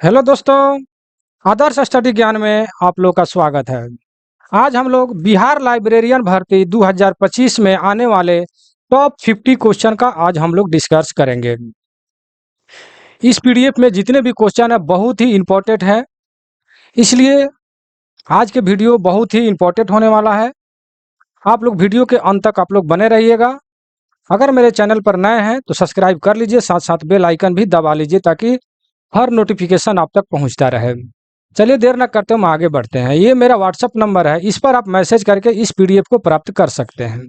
Hello दोस्तों, आदर्श study ज्ञान में आप लोग का स्वागत है। आज हम लोग बिहार लाइब्रेरियन भर्ती 2025 में आने वाले टॉप 50 क्वेश्चन का आज हम लोग डिस्कस करेंगे। इस पीडीएफ में जितने भी क्वेश्चन है बहुत ही इम्पोर्टेंट है, इसलिए आज के वीडियो बहुत ही इम्पोर्टेंट होने वाला है। आप लोग वीडियो के अंत तक आप लोग बने रहिएगा। अगर मेरे चैनल पर नए हैं तो सब्सक्राइब कर लीजिए, साथ साथ बेल आइकन भी दबा लीजिए ताकि हर नोटिफिकेशन आप तक पहुंचता रहे। चलिए देर न करते हम आगे बढ़ते हैं। ये मेरा व्हाट्सअप नंबर है, इस पर आप मैसेज करके इस पीडीएफ को प्राप्त कर सकते हैं।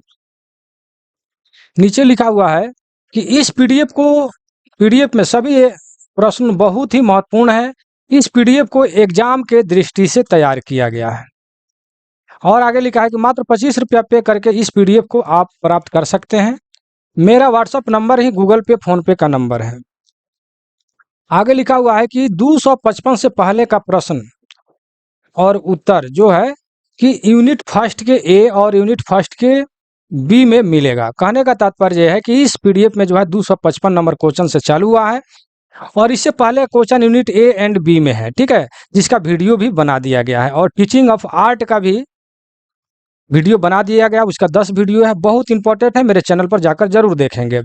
नीचे लिखा हुआ है कि इस पीडीएफ में सभी प्रश्न बहुत ही महत्वपूर्ण है। इस पीडीएफ को एग्जाम के दृष्टि से तैयार किया गया है। और आगे लिखा है कि मात्र 25 रुपया पे करके इस पीडीएफ को आप प्राप्त कर सकते हैं। मेरा व्हाट्सअप नंबर ही गूगल पे, फोन पे का नंबर है। आगे लिखा हुआ है कि 255 से पहले का प्रश्न और उत्तर जो है कि यूनिट फर्स्ट के ए और यूनिट फर्स्ट के बी में मिलेगा। कहने का तात्पर्य यह है कि इस पीडीएफ में जो है 255 नंबर क्वेश्चन से चालू हुआ है और इससे पहले question unit A and B में है, ठीक है, जिसका वीडियो भी बना दिया गया है। और टीचिंग ऑफ आर्ट का भी वीडियो बना दिया गया, उसका 10 वीडियो है, बहुत इंपॉर्टेंट है, मेरे चैनल पर जाकर जरूर देखेंगे।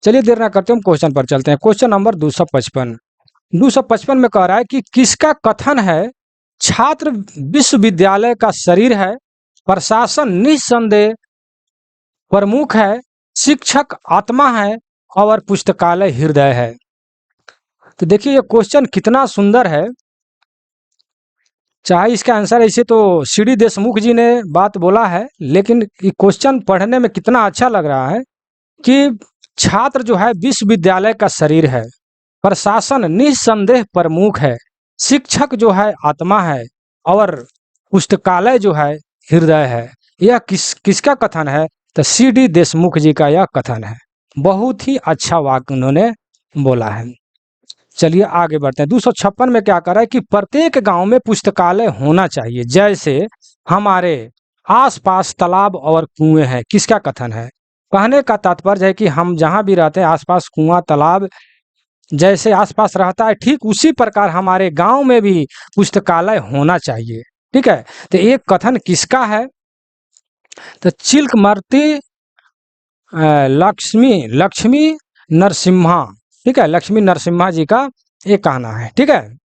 चलिए देर ना करते हम क्वेश्चन पर चलते हैं। क्वेश्चन नंबर 255 में कह रहा है कि किसका कथन है छात्र विश्वविद्यालय का शरीर है, प्रशासन निस्संदेह प्रमुख है, शिक्षक आत्मा है और पुस्तकालय हृदय है। तो देखिए ये क्वेश्चन कितना सुंदर है। चाहे इसका आंसर ऐसे तो सीडी देशमुख जी ने बात बोला है, लेकिन ये क्वेश्चन पढ़ने में कितना अच्छा लग रहा है कि छात्र जो है विश्वविद्यालय का शरीर है, प्रशासन निस्संदेह प्रमुख है, शिक्षक जो है आत्मा है और पुस्तकालय जो है हृदय है। यह किसका कथन है? तो सीडी देशमुख जी का यह कथन है। बहुत ही अच्छा वाक्य उन्होंने बोला है। चलिए आगे बढ़ते हैं। 256 में क्या कर रहा है कि प्रत्येक गांव में पुस्तकालय होना चाहिए, जैसे हमारे आसपास तालाब और कुएं हैं। किसका कथन है? कहने का तात्पर्य है कि हम जहां भी रहते हैं आसपास कुआं तालाब जैसे आसपास रहता है, ठीक उसी प्रकार हमारे गांव में भी पुस्तकालय होना चाहिए, ठीक है। तो एक कथन किसका है? तो चिल्कमर्ती लक्ष्मी नरसिम्हा, ठीक है, लक्ष्मी नरसिम्हा जी का ये कहना है, ठीक है।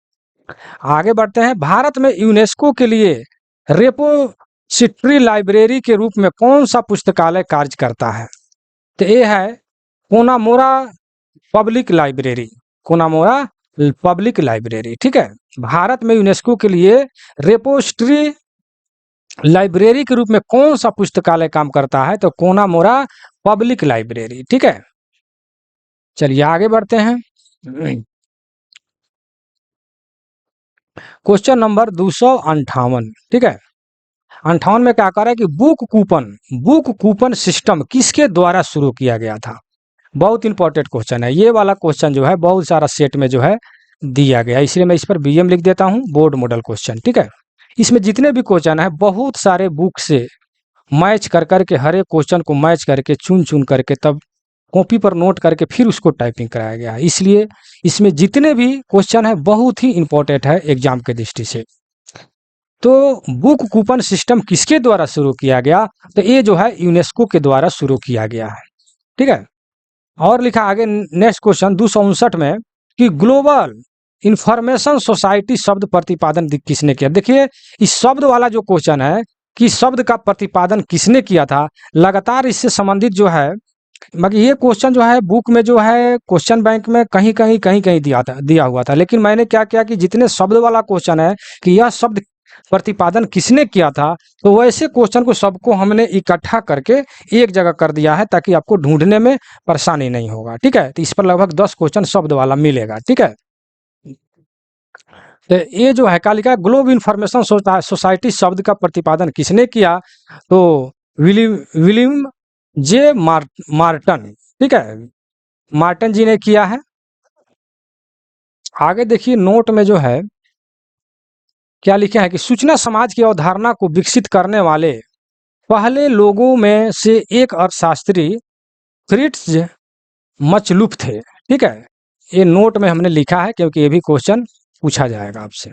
आगे बढ़ते हैं। भारत में यूनेस्को के लिए रेपोजिटरी लाइब्रेरी के रूप में कौन सा पुस्तकालय कार्य करता है? तो ये है कोनामोरा पब्लिक लाइब्रेरी, कोनामोरा पब्लिक लाइब्रेरी, ठीक है। भारत में यूनेस्को के लिए रेपोजिटरी लाइब्रेरी के रूप में कौन सा पुस्तकालय काम करता है? तो कोनामोरा पब्लिक लाइब्रेरी, ठीक है। चलिए आगे बढ़ते हैं। क्वेश्चन नंबर 258, ठीक है। 58 में क्या कर रहा है कि बुक कूपन सिस्टम किसके द्वारा शुरू किया गया था? बहुत इंपॉर्टेंट क्वेश्चन है ये वाला। क्वेश्चन जो है बहुत सारा सेट में जो है दिया गया, इसलिए मैं इस पर बीएम लिख देता हूं, बोर्ड मॉडल क्वेश्चन, ठीक है। इसमें जितने भी क्वेश्चन है बहुत सारे बुक से मैच कर करके, हर एक क्वेश्चन को मैच करके चुन चुन करके तब कॉपी पर नोट करके फिर उसको टाइपिंग कराया गया है। इसलिए इसमें जितने भी क्वेश्चन है बहुत ही इंपॉर्टेंट है एग्जाम के दृष्टि से। तो बुक कूपन सिस्टम किसके द्वारा शुरू किया गया? तो ये जो है यूनेस्को के द्वारा शुरू किया गया है, ठीक है। और लिखा आगे नेक्स्ट क्वेश्चन 259 में कि ग्लोबल इंफॉर्मेशन सोसाइटी शब्द प्रतिपादन किसने किया? देखिए इस शब्द वाला जो क्वेश्चन है कि शब्द का प्रतिपादन किसने किया था, लगातार इससे संबंधित जो है, मगर ये क्वेश्चन जो है बुक में जो है क्वेश्चन बैंक में कहीं कहीं दिया हुआ था, लेकिन मैंने क्या किया कि जितने शब्द वाला क्वेश्चन है कि यह शब्द प्रतिपादन किसने किया था, तो वैसे क्वेश्चन को सबको हमने इकट्ठा करके एक जगह कर दिया है ताकि आपको ढूंढने में परेशानी नहीं होगा, ठीक है। तो इस पर लगभग 10 क्वेश्चन शब्द वाला मिलेगा, ठीक है। तो ये जो है क्या लिखा है, ग्लोब इंफॉर्मेशन सोसाइटी शब्द का प्रतिपादन किसने किया? तो विलियम जे मार्टन, ठीक है, मार्टन जी ने किया है। आगे देखिए नोट में जो है क्या लिखे हैं कि सूचना समाज की अवधारणा को विकसित करने वाले पहले लोगों में से एक अर्थशास्त्री फ्रिट्ज मचलुफ थे, ठीक है। ये नोट में हमने लिखा है क्योंकि ये भी क्वेश्चन पूछा जाएगा आपसे।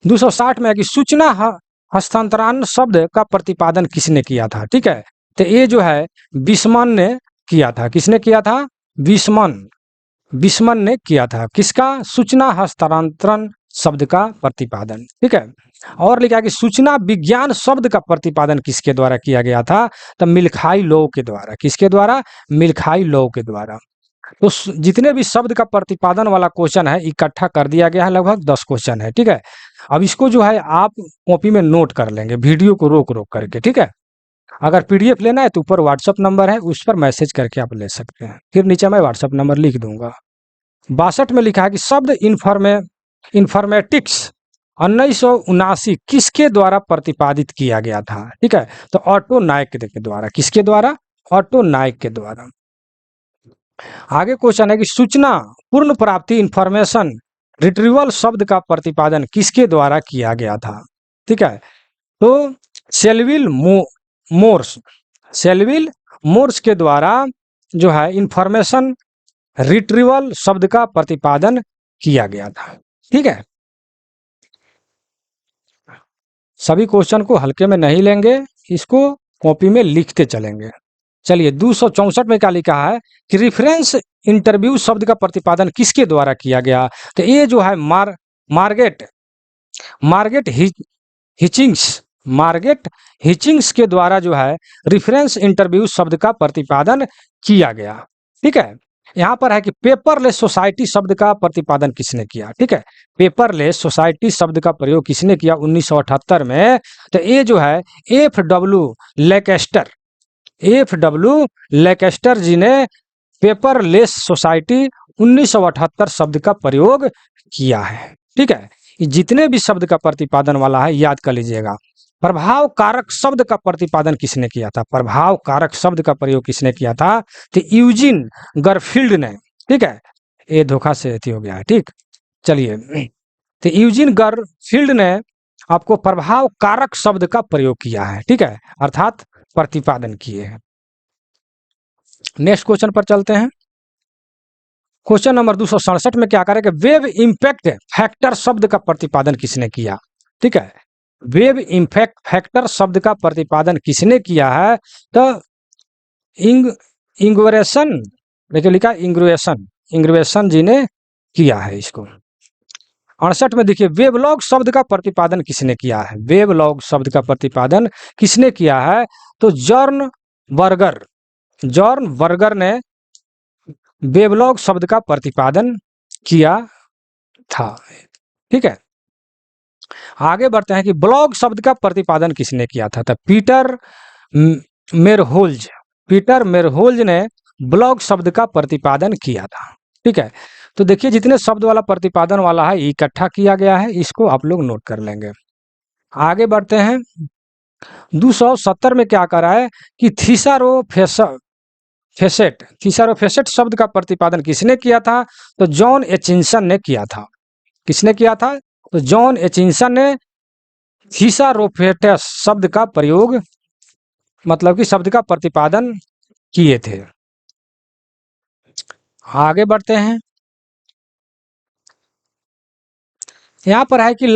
260 में है कि सूचना हस्तांतरण शब्द का प्रतिपादन किसने किया था। ठीक है, तो ये जो है बिस्मन ने किया था। किसने किया था? बिस्मन ने किया था। किसका? सूचना हस्तांतरण शब्द का प्रतिपादन। ठीक है, और लिखा कि सूचना विज्ञान शब्द का प्रतिपादन किसके द्वारा किया गया था? तो मिल्खाई लॉ के द्वारा। किसके द्वारा? मिल्खाई लॉ के द्वारा। तो जितने भी शब्द का प्रतिपादन वाला क्वेश्चन है इकट्ठा कर दिया गया है, लगभग 10 क्वेश्चन है। ठीक है, अब इसको जो है आप कॉपी में नोट कर लेंगे, वीडियो को रोक रोक करके। ठीक है, अगर पीडीएफ लेना है तो ऊपर व्हाट्सअप नंबर है, उस पर मैसेज करके आप ले सकते हैं। फिर नीचे मैं व्हाट्सअप नंबर लिख दूंगा। 62 में लिखा है कि शब्द इन्फॉर्मेटिक्स 1979 किसके द्वारा प्रतिपादित किया गया था? ठीक है, तो ऑटो नाइक के द्वारा। किसके द्वारा? ऑटो नाइक के द्वारा। आगे क्वेश्चन है कि सूचना पूर्ण प्राप्ति इंफॉर्मेशन रिट्रीवल शब्द का प्रतिपादन किसके द्वारा किया गया था? ठीक है, तो सेल्विल मोर्स के द्वारा जो है इंफॉर्मेशन रिट्रीवल शब्द का प्रतिपादन किया गया था। ठीक है, सभी क्वेश्चन को हल्के में नहीं लेंगे, इसको कॉपी में लिखते चलेंगे। चलिए 264 में क्या लिखा है कि रेफरेंस इंटरव्यू शब्द का प्रतिपादन किसके द्वारा किया गया? तो ये जो है मार्गेट हिचिंग्स के द्वारा जो है रेफरेंस इंटरव्यू शब्द का प्रतिपादन किया गया। ठीक है, यहाँ पर है कि पेपरलेस सोसाइटी शब्द का प्रतिपादन किसने किया? ठीक है, पेपरलेस सोसाइटी शब्द का प्रयोग किसने किया 1978 में? तो ये जो है एफ डब्ल्यू लेकेस्टर जी ने पेपरलेस सोसाइटी 1978 शब्द का प्रयोग किया है। ठीक है, जितने भी शब्द का प्रतिपादन वाला है याद कर लीजिएगा। प्रभाव कारक शब्द का प्रतिपादन किसने किया था? प्रभाव कारक शब्द का प्रयोग किसने किया था? तो यूजिन गरफील्ड ने। ठीक है, ये धोखा से हो गया है। ठीक, चलिए, तो यूजिन गरफील्ड ने आपको प्रभाव कारक शब्द का प्रयोग किया है। ठीक है, अर्थात प्रतिपादन किए हैं। नेक्स्ट क्वेश्चन पर चलते हैं। क्वेश्चन नंबर 267 में क्या करेंगे? वेब इम्पैक्ट फैक्टर शब्द का प्रतिपादन किसने किया? ठीक है, वेब इम्पैक्ट फैक्टर शब्द का प्रतिपादन किसने किया है? तो इंग्रेशन, देखिए लिखा इंग्रेशन जी ने किया है इसको। 68 में देखिए वेबलॉग शब्द का प्रतिपादन किसने किया है? वेबलॉग शब्द का प्रतिपादन किसने किया है? तो जॉर्न बर्गर ने वेबलॉग शब्द का प्रतिपादन किया था। ठीक है, आगे बढ़ते हैं कि ब्लॉग शब्द का प्रतिपादन किसने किया था? तो पीटर मेरहोल्ज ने ब्लॉग शब्द का प्रतिपादन किया था। ठीक है, तो देखिए जितने शब्द वाला प्रतिपादन वाला है इकट्ठा किया गया है, इसको आप लोग नोट कर लेंगे। आगे बढ़ते हैं। 270 में क्या करा है कि थीसारोफेसेट शब्द का प्रतिपादन किसने किया था? तो जॉन एचिंसन ने किया था। किसने किया था? तो जॉन एचिंसन ने थीसारोफेटस शब्द का प्रयोग, मतलब कि शब्द का प्रतिपादन किए थे। आगे बढ़ते हैं। यहाँ पर है कि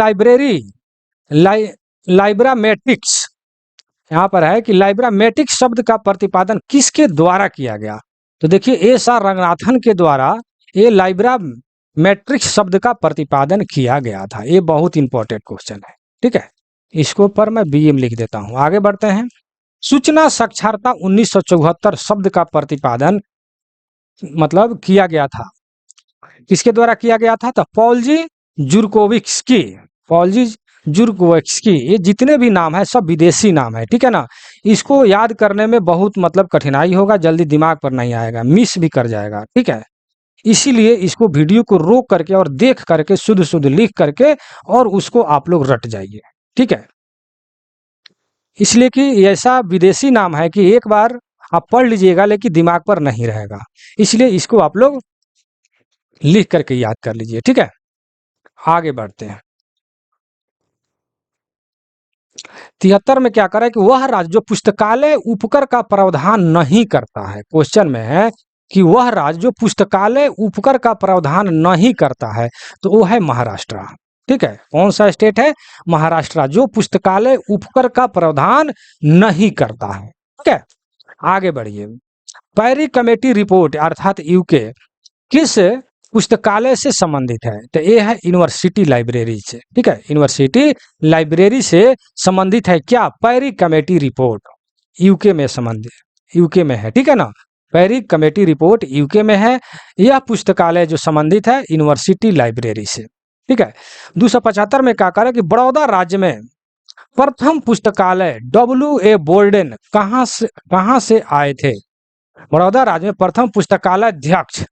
लाइब्रामेटिक्स, यहाँ पर है कि लाइब्रामेटिक्स शब्द का प्रतिपादन किसके द्वारा किया गया? तो देखिए एस.आर. रंगनाथन के द्वारा ये लाइब्रामेट्रिक्स शब्द का प्रतिपादन किया गया था। ये बहुत इंपॉर्टेंट क्वेश्चन है। ठीक है, इसको पर मैं बीएम लिख देता हूँ। आगे बढ़ते हैं। सूचना साक्षरता 1974 शब्द का प्रतिपादन मतलब किया गया था, किसके द्वारा किया गया था? तो पॉलजी जुरकोव्स्की। ये जितने भी नाम है सब विदेशी नाम है। ठीक है ना, इसको याद करने में बहुत मतलब कठिनाई होगा, जल्दी दिमाग पर नहीं आएगा, मिस भी कर जाएगा। ठीक है, इसीलिए इसको वीडियो को रोक करके और देख करके शुद्ध शुद्ध लिख करके और उसको आप लोग रट जाइए। ठीक है, इसलिए कि ऐसा विदेशी नाम है कि एक बार आप पढ़ लीजिएगा लेकिन दिमाग पर नहीं रहेगा, इसलिए इसको आप लोग लिख करके याद कर लीजिए। ठीक है, आगे बढ़ते हैं। 73 में क्या करें कि वह राज्य जो पुस्तकालय उपकर का प्रावधान नहीं करता है, क्वेश्चन में है कि वह राज्य जो पुस्तकालय उपकर का प्रावधान नहीं करता है, तो वो है महाराष्ट्र। ठीक है, कौन सा स्टेट है? महाराष्ट्र, जो पुस्तकालय उपकर का प्रावधान नहीं करता है। ठीक है, आगे बढ़िए। पेरी कमेटी रिपोर्ट अर्थात यूके किस पुस्तकालय से संबंधित है? तो ये है यूनिवर्सिटी लाइब्रेरी से। ठीक है, यूनिवर्सिटी लाइब्रेरी से संबंधित है क्या? पेरी कमेटी रिपोर्ट यूके में संबंधित, यूके में है। ठीक है ना, पेरी कमेटी रिपोर्ट यूके में है। यह पुस्तकालय जो संबंधित है यूनिवर्सिटी लाइब्रेरी से। ठीक है, 275 में क्या करें कि बड़ौदा राज्य में प्रथम पुस्तकालय W.A. बोल्डेन कहाँ से आए थे? बड़ौदा राज्य में प्रथम पुस्तकालय अध्यक्ष,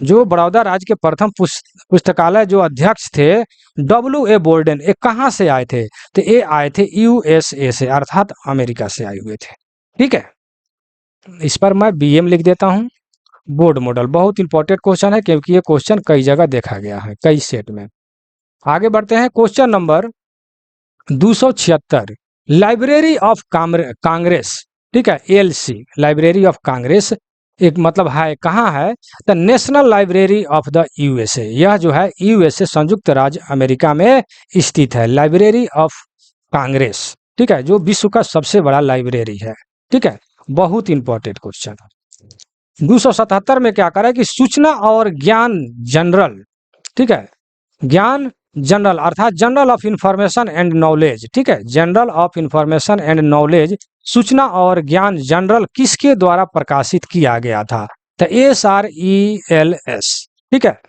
जो बड़ौदा राज्य के प्रथम पुस्तकालय जो अध्यक्ष थे W.A. बोल्डेन, ये कहाँ से आए थे? तो ये आए थे USA से, अर्थात अमेरिका से आए हुए थे। ठीक है, इस पर मैं BM लिख देता हूँ। बोर्ड मॉडल बहुत इंपॉर्टेंट क्वेश्चन है, क्योंकि ये क्वेश्चन कई जगह देखा गया है, कई सेट में। आगे बढ़ते हैं, question number 276, library of Congress. ठीक है, LC, लाइब्रेरी ऑफ कांग्रेस एक मतलब है कहाँ है? The national library of the USA। यह जो है USA संयुक्त राज्य अमेरिका में स्थित है, लाइब्रेरी ऑफ कांग्रेस। ठीक है, जो विश्व का सबसे बड़ा लाइब्रेरी है। ठीक है, बहुत इंपॉर्टेंट क्वेश्चन। 277 में क्या करें कि सूचना और ज्ञान जनरल। ठीक है, ज्ञान जनरल अर्थात general of information and knowledge. ठीक है, general of information and knowledge, सूचना और ज्ञान जनरल किसके द्वारा प्रकाशित किया गया था? तो SRELS। ठीक है,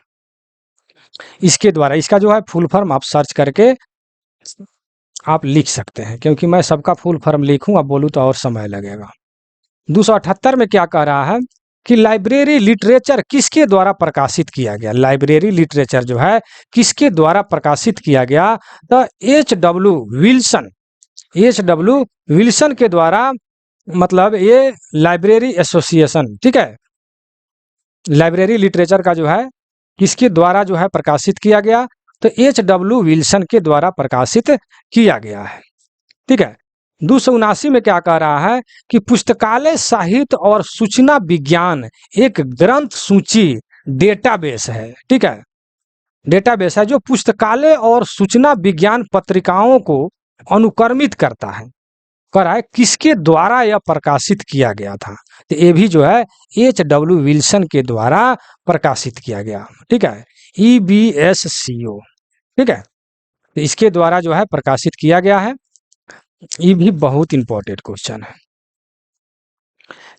इसके द्वारा, इसका जो है फुल फॉर्म आप सर्च करके आप लिख सकते हैं, क्योंकि मैं सबका फुल फॉर्म लिखूं अब बोलूं तो और समय लगेगा। 278 में क्या कह रहा है कि लाइब्रेरी लिटरेचर किसके द्वारा प्रकाशित किया गया? लाइब्रेरी लिटरेचर जो है किसके द्वारा प्रकाशित किया गया? तो HW विल्सन के द्वारा, मतलब ये लाइब्रेरी एसोसिएशन। ठीक है, लाइब्रेरी लिटरेचर का जो है किसके द्वारा जो है प्रकाशित किया गया? तो HW विल्सन के द्वारा प्रकाशित किया गया है। ठीक है, 279 में क्या कह रहा है कि पुस्तकालय साहित्य और सूचना विज्ञान एक ग्रंथ सूची डेटाबेस है। ठीक है, डेटाबेस है जो पुस्तकालय और सूचना विज्ञान पत्रिकाओं को अनुक्रमित करता है। किसके द्वारा यह प्रकाशित किया गया था? तो ये भी जो है HW विल्सन के द्वारा प्रकाशित किया गया। ठीक है, EBSCO। ठीक है, तो इसके द्वारा जो है प्रकाशित किया गया है। ये भी बहुत इंपॉर्टेंट क्वेश्चन है।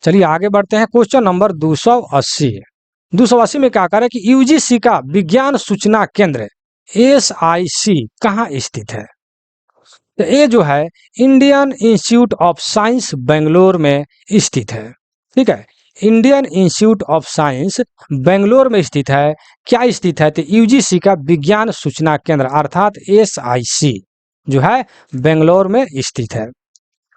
चलिए आगे बढ़ते हैं, क्वेश्चन नंबर 280 में क्या करें कि UGC का विज्ञान सूचना केंद्र SIC कहाँ स्थित है? तो ये जो है Indian institute of science Bangalore में स्थित है। ठीक है, Indian institute of science Bangalore में स्थित है। क्या स्थित है? तो UGC का विज्ञान सूचना केंद्र अर्थात SIC जो है बेंगलोर में स्थित है।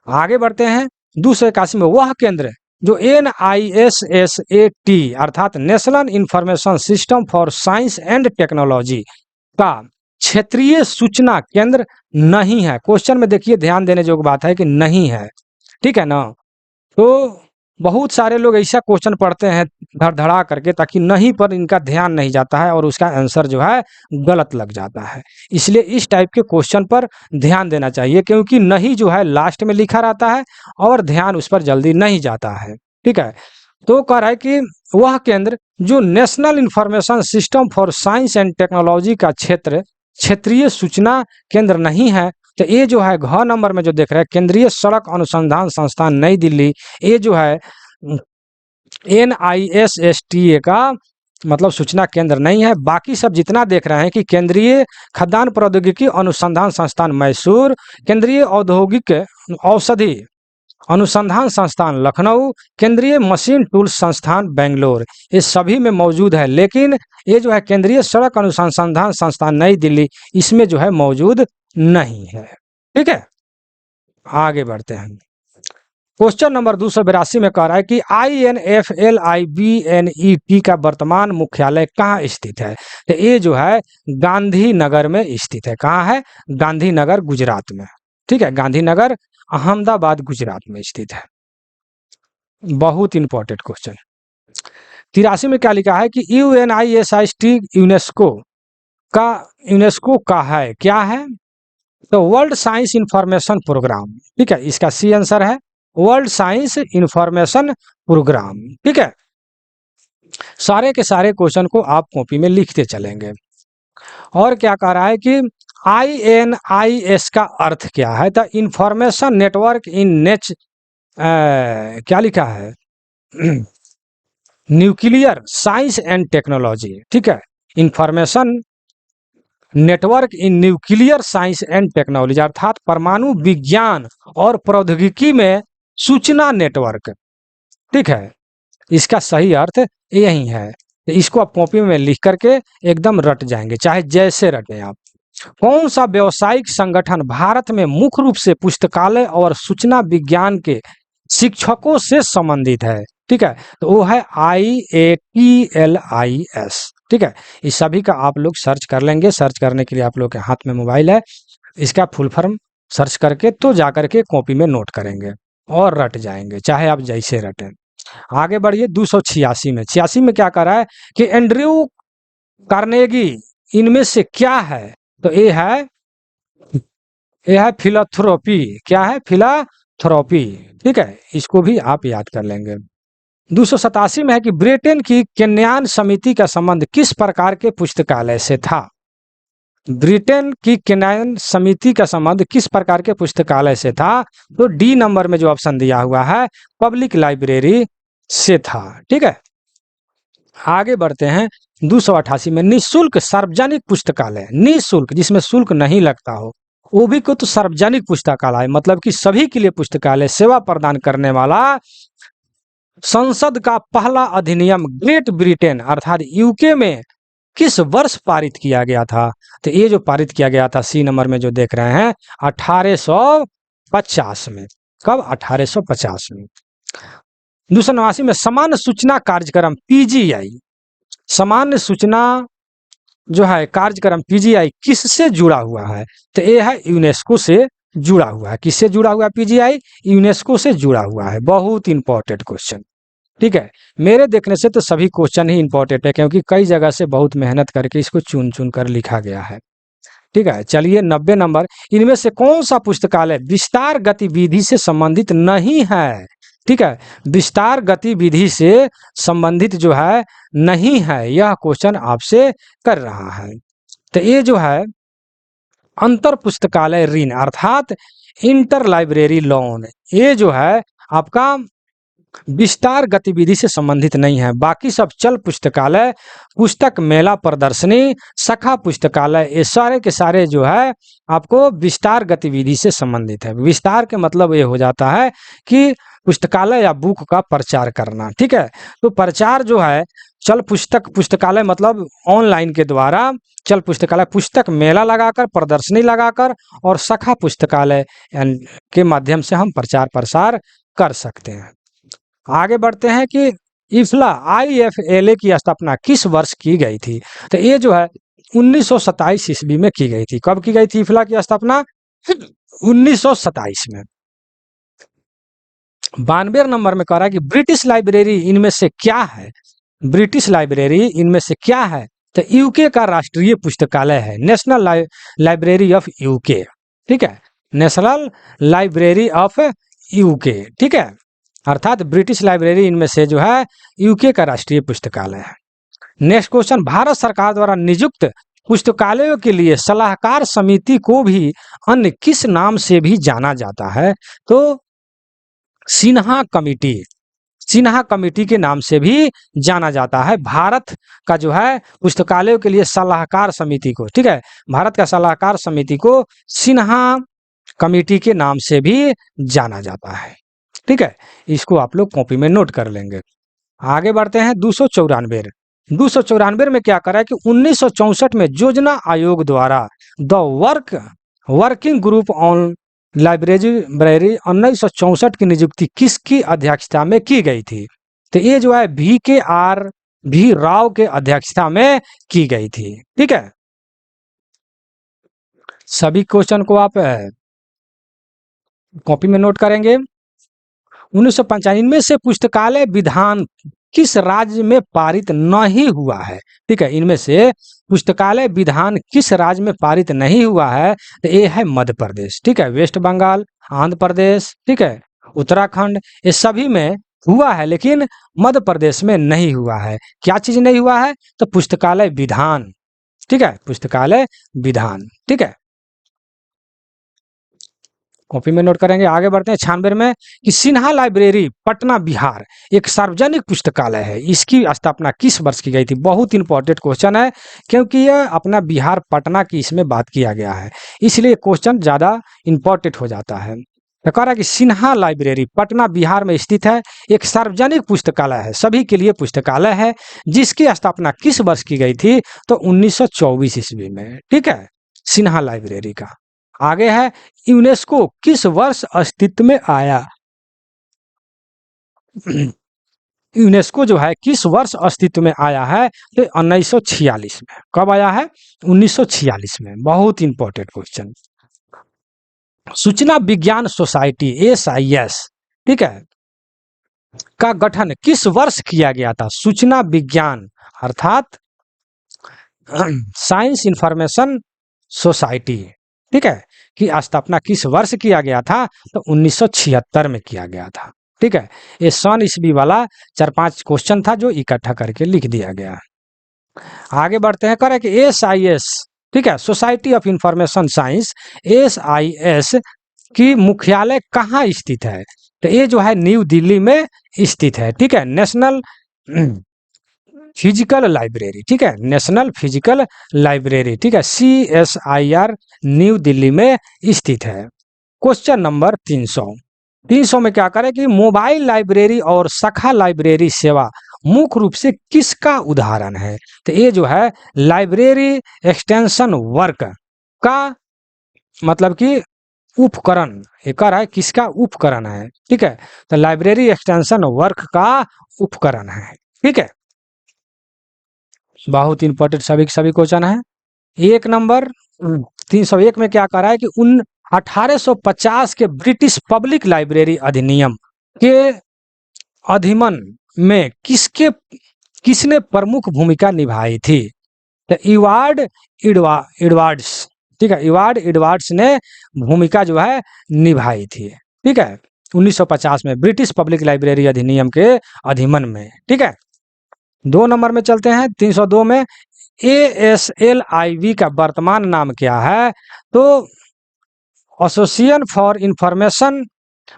आगे बढ़ते हैं, 281 में वह केंद्र जो NISSAT अर्थात national information system for science and technology का क्षेत्रीय सूचना केंद्र नहीं है। क्वेश्चन में देखिए ध्यान देने योग्य बात है कि नहीं है। ठीक है ना, तो बहुत सारे लोग ऐसा क्वेश्चन पढ़ते हैं धड़धड़ा करके, ताकि नहीं पर इनका ध्यान नहीं जाता है और उसका आंसर जो है गलत लग जाता है। इसलिए इस टाइप के क्वेश्चन पर ध्यान देना चाहिए, क्योंकि नहीं जो है लास्ट में लिखा रहता है और ध्यान उस पर जल्दी नहीं जाता है। ठीक है, तो कह रहा है कि वह केंद्र जो national information system for science and technology का क्षेत्रीय सूचना केंद्र नहीं है। तो ये जो है घ नंबर में जो देख रहे हैं केंद्रीय सड़क अनुसंधान संस्थान नई दिल्ली, ये जो है NISSTA का मतलब सूचना केंद्र नहीं है। बाकी सब जितना देख रहे हैं कि केंद्रीय खाद्यान्न प्रौद्योगिकी अनुसंधान संस्थान मैसूर, केंद्रीय औद्योगिक औषधि अनुसंधान संस्थान लखनऊ, केंद्रीय मशीन टूल्स संस्थान बेंगलोर, ये सभी में मौजूद है। लेकिन ये जो है केंद्रीय सड़क अनुसंधान संस्थान नई दिल्ली, इसमें जो है मौजूद नहीं है। ठीक है, आगे बढ़ते हैं, क्वेश्चन नंबर 282 में कह रहा है कि INFLIBNET का वर्तमान मुख्यालय कहाँ स्थित है? तो ये जो है गांधीनगर में स्थित है। कहाँ है? गांधीनगर, गुजरात में। ठीक है, गांधीनगर अहमदाबाद गुजरात में स्थित है। बहुत इंपॉर्टेंट क्वेश्चन। 83 में क्या लिखा है कि UNIST यूनेस्को का है, क्या है? तो वर्ल्ड साइंस इंफॉर्मेशन प्रोग्राम, ठीक है, इसका सी आंसर है वर्ल्ड साइंस इंफॉर्मेशन प्रोग्राम, ठीक है। सारे के सारे क्वेश्चन को आप कॉपी में लिखते चलेंगे। और क्या कह रहा है कि INIS का अर्थ क्या है? द इंफॉर्मेशन नेटवर्क इन क्या लिखा है? न्यूक्लियर साइंस एंड टेक्नोलॉजी, ठीक है, information network in nuclear science and technology, अर्थात परमाणु विज्ञान और प्रौद्योगिकी में सूचना नेटवर्क, ठीक है। इसका सही अर्थ यही है। तो इसको आप कॉपी में लिख करके एकदम रट जाएंगे, चाहे जैसे रटें आप। कौन सा व्यावसायिक संगठन भारत में मुख्य रूप से पुस्तकालय और सूचना विज्ञान के शिक्षकों से संबंधित है? ठीक है, तो वो है IATLIS, ठीक है। इस सभी का आप लोग सर्च कर लेंगे। सर्च करने के लिए आप लोग के हाथ में मोबाइल है, इसका फुल फॉर्म सर्च करके तो जाकर के कॉपी में नोट करेंगे और रट जाएंगे, चाहे आप जैसे रटें। आगे बढ़िए 286 में। 86 में क्या कर रहा है कि एंड्रयू कार्नेगी इनमें से क्या है? तो ये है फिलाथ्रोपी, क्या है? फिलाथ्रोपी, ठीक है, इसको भी आप याद कर लेंगे। 287 में है कि ब्रिटेन की केन्यान समिति का संबंध किस प्रकार के पुस्तकालय से था? ब्रिटेन की केन्यान समिति का संबंध किस प्रकार के पुस्तकालय से था? तो डी नंबर में जो ऑप्शन दिया हुआ है पब्लिक लाइब्रेरी से था, ठीक है। आगे बढ़ते हैं 288 में। निःशुल्क सार्वजनिक पुस्तकालय, निःशुल्क जिसमें शुल्क नहीं लगता हो, वो भी को तो सार्वजनिक पुस्तकालय, मतलब कि सभी के लिए पुस्तकालय सेवा प्रदान करने वाला संसद का पहला अधिनियम ग्रेट ब्रिटेन अर्थात यूके में किस वर्ष पारित किया गया था? तो ये जो पारित किया गया था सी नंबर में जो देख रहे हैं 1850 में। कब? 1850 में। 289 में सामान्य सूचना कार्यक्रम PGI, सामान्य सूचना जो है कार्यक्रम PGI किससे जुड़ा हुआ है? तो ये है यूनेस्को से जुड़ा हुआ है। किससे जुड़ा हुआ है PGI? यूनेस्को से जुड़ा हुआ है। बहुत इंपॉर्टेंट क्वेश्चन, ठीक है। मेरे देखने से तो सभी क्वेश्चन ही इंपॉर्टेंट है, क्योंकि कई जगह से बहुत मेहनत करके इसको चुन चुन कर लिखा गया है, ठीक है। चलिए 90 नंबर। इनमें से कौन सा पुस्तकालय विस्तार गतिविधि से संबंधित नहीं है? ठीक है, विस्तार गतिविधि से संबंधित जो है नहीं है, यह क्वेश्चन आपसे कर रहा है। तो ये जो है अंतर पुस्तकालय ऋण अर्थात इंटर लाइब्रेरी लोन, ये जो है आपका विस्तार गतिविधि से संबंधित नहीं है। बाकी सब चल पुस्तकालय, पुस्तक मेला प्रदर्शनी, शाखा पुस्तकालय, ये सारे के सारे जो है आपको विस्तार गतिविधि से संबंधित है। विस्तार के मतलब ये हो जाता है कि पुस्तकालय या बुक का प्रचार करना, ठीक है। तो प्रचार जो है चल पुस्तकालय मतलब ऑनलाइन के द्वारा, चल पुस्तकालय पुस्तक मेला लगाकर, प्रदर्शनी लगाकर, और शाखा पुस्तकालय के माध्यम से हम प्रचार प्रसार कर सकते हैं। आगे बढ़ते हैं कि इफ्ला IFLA की स्थापना किस वर्ष की गई थी? तो ये जो है 1927 ईस्वी में की गई थी। कब की गई थी इफ्ला की स्थापना? 1927 में। 92 नंबर में कह रहा है कि ब्रिटिश लाइब्रेरी इनमें से क्या है? ब्रिटिश लाइब्रेरी इनमें से क्या है? तो यूके का राष्ट्रीय पुस्तकालय है, नेशनल लाइब्रेरी ऑफ यूके, ठीक है, नेशनल लाइब्रेरी ऑफ यूके, ठीक है, अर्थात ब्रिटिश लाइब्रेरी इनमें से जो है यूके का राष्ट्रीय पुस्तकालय है। Next question. भारत सरकार द्वारा नियुक्त पुस्तकालयों के लिए सलाहकार समिति को भी अन्य किस नाम से भी जाना जाता है? तो सिन्हा कमेटी, सिन्हा कमेटी के नाम से भी जाना जाता है भारत का जो है पुस्तकालयों के लिए सलाहकार समिति को, ठीक है, भारत का सलाहकार समिति को सिन्हा कमेटी के नाम से भी जाना जाता है, ठीक है। इसको आप लोग कॉपी में नोट कर लेंगे। आगे बढ़ते हैं 294 में क्या करा है कि 1964 में योजना आयोग द्वारा the working group on library 1964 की नियुक्ति किसकी अध्यक्षता में की गई थी? तो ये जो है VKR राव के अध्यक्षता में की गई थी, ठीक है। सभी क्वेश्चन को आप कॉपी में नोट करेंगे। 1995 में से पुस्तकालय विधान किस राज्य में पारित नहीं हुआ है? ठीक है, इनमें से पुस्तकालय विधान किस राज्य में पारित नहीं हुआ है? तो ये है मध्य प्रदेश। ठीक है, वेस्ट बंगाल, आंध्र प्रदेश, ठीक है, उत्तराखंड, ये सभी में हुआ है, लेकिन मध्य प्रदेश में नहीं हुआ है। क्या चीज नहीं हुआ है? तो पुस्तकालय विधान। ठीक है, पुस्तकालय विधान। ठीक है, कॉपी में नोट करेंगे। आगे बढ़ते हैं 96 में कि सिन्हा लाइब्रेरी पटना बिहार एक सार्वजनिक पुस्तकालय है, इसकी स्थापना किस वर्ष की गई थी? बहुत इंपॉर्टेंट क्वेश्चन है, क्योंकि यह अपना बिहार पटना की इसमें बात किया गया है, इसलिए क्वेश्चन ज्यादा इंपॉर्टेंट हो जाता है। तो कह रहा है कि सिन्हा लाइब्रेरी पटना बिहार में स्थित है, एक सार्वजनिक पुस्तकालय है, सभी के लिए पुस्तकालय है, जिसकी स्थापना किस वर्ष की गई थी? तो 1924 ईस्वी में। ठीक है, सिन्हा लाइब्रेरी का। आगे है यूनेस्को किस वर्ष अस्तित्व में आया? यूनेस्को जो है किस वर्ष अस्तित्व में आया है? तो 1946 में। कब आया है? 1946 में। बहुत इंपॉर्टेंट क्वेश्चन। सूचना विज्ञान सोसाइटी SIS, ठीक है, का गठन किस वर्ष किया गया था? सूचना विज्ञान अर्थात साइंस इंफॉर्मेशन सोसाइटी, ठीक है, की स्थापना किस वर्ष किया गया था? तो 1976 में किया गया था। ठीक है, ये सन ईस्वी वाला 4-5 क्वेश्चन था जो इकट्ठा करके लिख दिया गया। आगे बढ़ते हैं। करें कि SIS, ठीक है, society of information science, SIS की मुख्यालय कहाँ स्थित है? तो ये जो है न्यू दिल्ली में स्थित है। ठीक है, नेशनल फिजिकल लाइब्रेरी, ठीक है, नेशनल फिजिकल लाइब्रेरी, ठीक है, CSIR न्यू दिल्ली में स्थित है। क्वेश्चन नंबर 300 में क्या करें कि मोबाइल लाइब्रेरी और शाखा लाइब्रेरी सेवा मुख्य रूप से किसका उदाहरण है? तो ये जो है लाइब्रेरी एक्सटेंशन वर्क का मतलब कि उपकरण, एक है किसका उपकरण है? ठीक है, तो लाइब्रेरी एक्सटेंशन वर्क का उपकरण है। ठीक है, बहुत इंपॉर्टेंट सभी क्वेश्चन है। एक नंबर 301 में क्या कह रहा है कि 1850 के ब्रिटिश पब्लिक लाइब्रेरी अधिनियम के अधिमन में किसने प्रमुख भूमिका निभाई थी? तो एडवर्ड्स, ठीक है, एडवर्ड्स ने भूमिका जो है निभाई थी। ठीक है, 1950 में ब्रिटिश पब्लिक लाइब्रेरी अधिनियम के अधिमन में। ठीक है, 2 नंबर में चलते हैं। 302 में ASLIV का वर्तमान नाम क्या है? तो एसोसिएशन फॉर इंफॉर्मेशन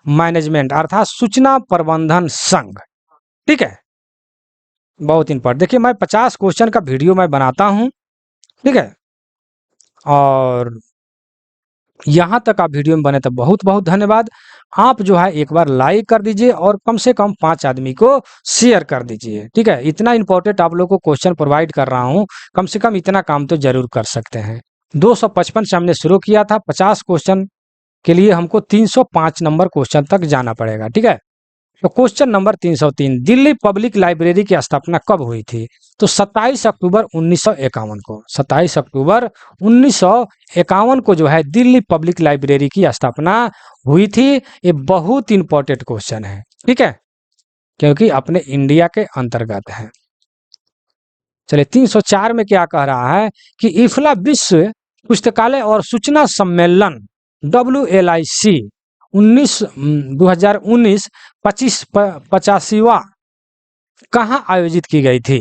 मैनेजमेंट अर्थात सूचना प्रबंधन संघ। ठीक है, बहुत इंपॉर्टेंट। देखिए मैं 50 क्वेश्चन का वीडियो मैं बनाता हूं, ठीक है, और यहाँ तक आप वीडियो में बने तो बहुत बहुत धन्यवाद। आप जो है एक बार लाइक कर दीजिए और कम से कम 5 आदमी को शेयर कर दीजिए। ठीक है, इतना इंपॉर्टेंट आप लोग को क्वेश्चन प्रोवाइड कर रहा हूँ, कम से कम इतना काम तो जरूर कर सकते हैं। 255 से हमने शुरू किया था, 50 क्वेश्चन के लिए हमको 305 नंबर क्वेश्चन तक जाना पड़ेगा। ठीक है, तो question number 303, Delhi public library की स्थापना कब हुई थी? तो 27 अक्टूबर 1951 को। 27 अक्टूबर 1951 को जो है दिल्ली पब्लिक लाइब्रेरी की स्थापना हुई थी। ये बहुत इंपॉर्टेंट क्वेश्चन है, ठीक है, क्योंकि अपने इंडिया के अंतर्गत है। चलिए 304 में क्या कह रहा है कि इफ्ला विश्व पुस्तकालय और सूचना सम्मेलन WLIC 2019 85वां कहाँ आयोजित की गई थी?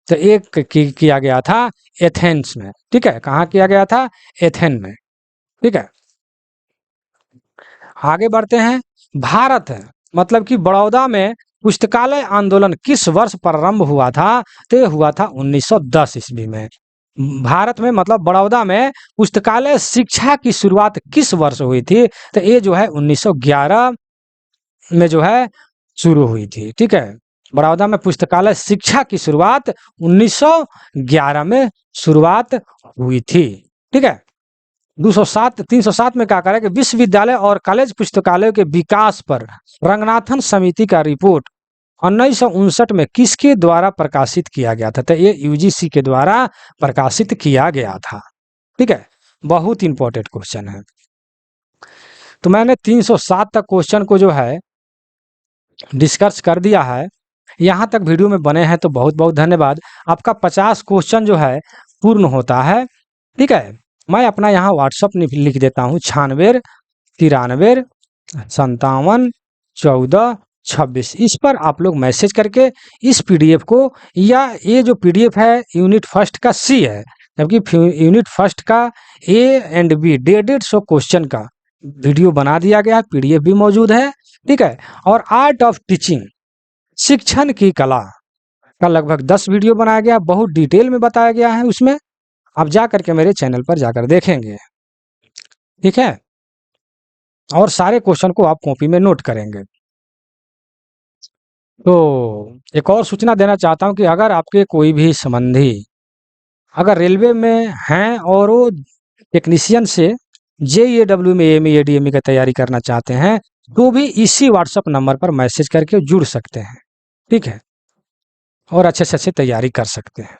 तो एक किया गया था एथेंस में। ठीक है, कहाँ किया गया था? एथेन में। ठीक है, आगे बढ़ते हैं। भारत मतलब कि बड़ौदा में पुस्तकालय आंदोलन किस वर्ष प्रारंभ हुआ था? तो ये हुआ था 1910 ईस्वी में। भारत में मतलब बड़ौदा में पुस्तकालय शिक्षा की शुरुआत किस वर्ष हुई थी? तो ये जो है 1911 में जो है शुरू हुई थी। ठीक है, बड़ौदा में पुस्तकालय शिक्षा की शुरुआत 1911 में शुरुआत हुई थी। ठीक है, 307 में क्या करें कि विश्वविद्यालय और कॉलेज पुस्तकालयों के विकास पर रंगनाथन समिति का रिपोर्ट 1959 में किसके द्वारा प्रकाशित किया गया था? तो ये UGC के द्वारा प्रकाशित किया गया था। ठीक है, बहुत इंपॉर्टेंट क्वेश्चन है। तो मैंने 307 तक क्वेश्चन को जो है डिस्कस कर दिया है। यहाँ तक वीडियो में बने हैं तो बहुत बहुत धन्यवाद। आपका 50 क्वेश्चन जो है पूर्ण होता है, ठीक है। मैं अपना यहाँ व्हाट्सअप लिख देता हूँ 96 93 57 14 26। इस पर आप लोग मैसेज करके इस पीडीएफ को, या ये जो पीडीएफ है यूनिट फर्स्ट का सी है, जबकि यूनिट फर्स्ट का ए एंड बी 150 क्वेश्चन का वीडियो बना दिया गया, पीडीएफ भी मौजूद है, ठीक है। और आर्ट ऑफ टीचिंग, शिक्षण की कला का लगभग 10 वीडियो बनाया गया, बहुत डिटेल में बताया गया है उसमें। आप जा करके मेरे चैनल पर जाकर देखेंगे, ठीक है। और सारे क्वेश्चन को आप कॉपी में नोट करेंगे। तो एक और सूचना देना चाहता हूं कि अगर आपके कोई भी संबंधी अगर रेलवे में हैं और वो टेक्नीशियन से जेईडब्ल्यू में एमई एडीएमई की तैयारी करना चाहते हैं, तो भी इसी व्हाट्सएप नंबर पर मैसेज करके जुड़ सकते हैं, ठीक है, और अच्छे से अच्छे तैयारी कर सकते हैं।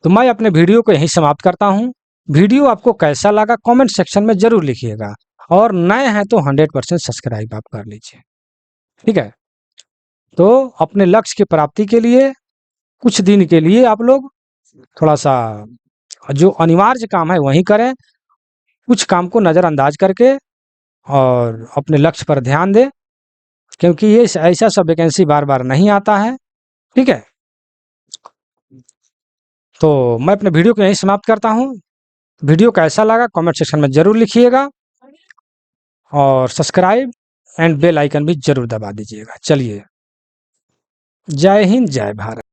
तो मैं अपने वीडियो को यहीं समाप्त करता हूं। वीडियो आपको कैसा लगा कमेंट सेक्शन में जरूर लिखिएगा, और नए हैं तो 100% सब्सक्राइब आप कर लीजिए, ठीक है। तो अपने लक्ष्य की प्राप्ति के लिए कुछ दिन के लिए आप लोग थोड़ा सा जो अनिवार्य काम है वही करें, कुछ काम को नज़रअंदाज करके और अपने लक्ष्य पर ध्यान दें, क्योंकि ये ऐसा सब वैकेंसी बार बार नहीं आता है, ठीक है। तो मैं अपने वीडियो को यहीं समाप्त करता हूँ। वीडियो कैसा लगा कमेंट सेक्शन में जरूर लिखिएगा, और सब्सक्राइब एंड बेल आइकन भी जरूर दबा दीजिएगा। चलिए, जय हिंद, जय भारत।